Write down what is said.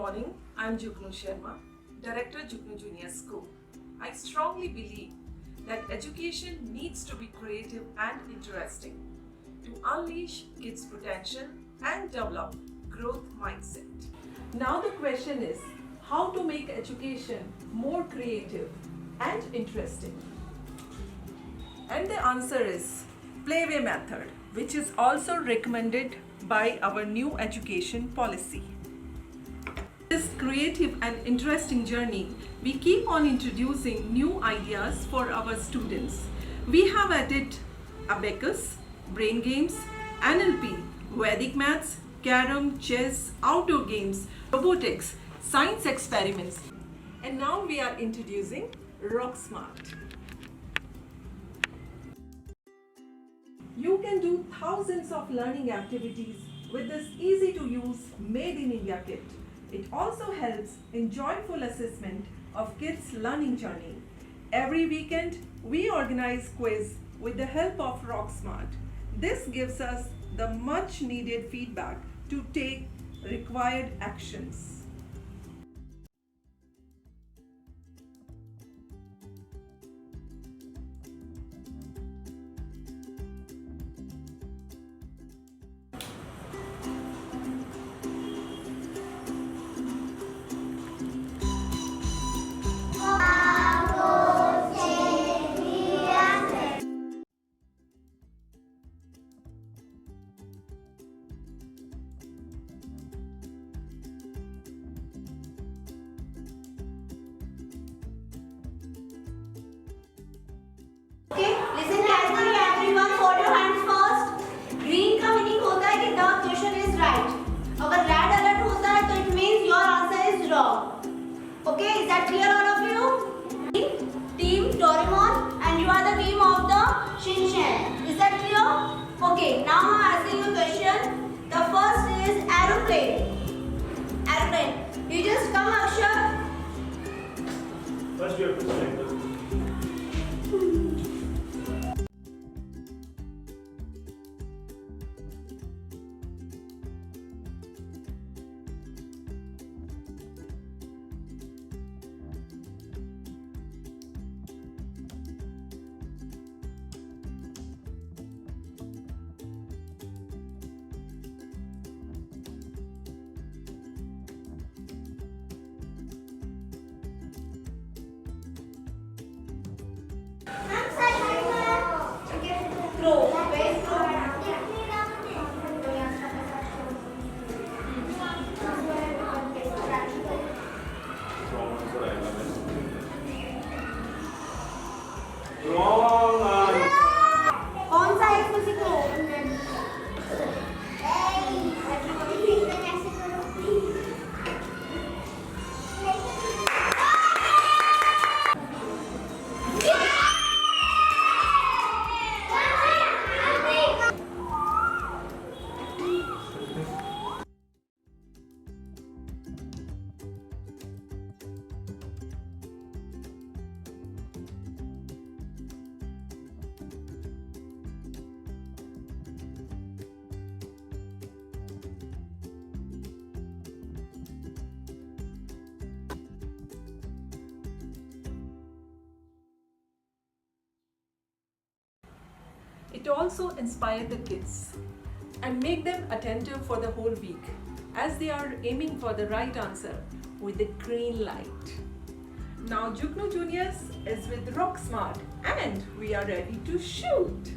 morning, I'm JUGNOO, Director JUGNOO Junior School. I strongly believe that education needs to be creative and interesting to unleash kids' potential and develop growth mindset. Now the question is, how to make education more creative and interesting? And the answer is playway method, which is also recommended by our new education policy. This creative and interesting journey, we keep on introducing new ideas for our students. We have added abacus, brain games, NLP, Vedic maths, carom, chess, outdoor games, robotics, science experiments. And now we are introducing Rocksmart. You can do thousands of learning activities with this easy to use made in India kit. It also helps in joyful assessment of kids' learning journey. Every weekend, we organize quiz with the help of Rocksmart. This gives us the much needed feedback to take required actions. Okay, listen carefully everyone, hold your hands first. Green का meaning होता है कि the question is right. अगर red alert होता है तो it means your answer is wrong. Okay, is that clear all of you? Team Doraemon and you are the team of the Shinchan. Is that clear? Okay, now I'm asking you a question. The first is aeroplane. Aeroplane. You just come Akshar. First you have to select the Throw. Where is throw? wrong answer. कौन सा है इसमें से throw? It also inspires the kids and make them attentive for the whole week as they are aiming for the right answer with the green light. Now JUGNOO Juniors is with Rocksmart and we are ready to shoot.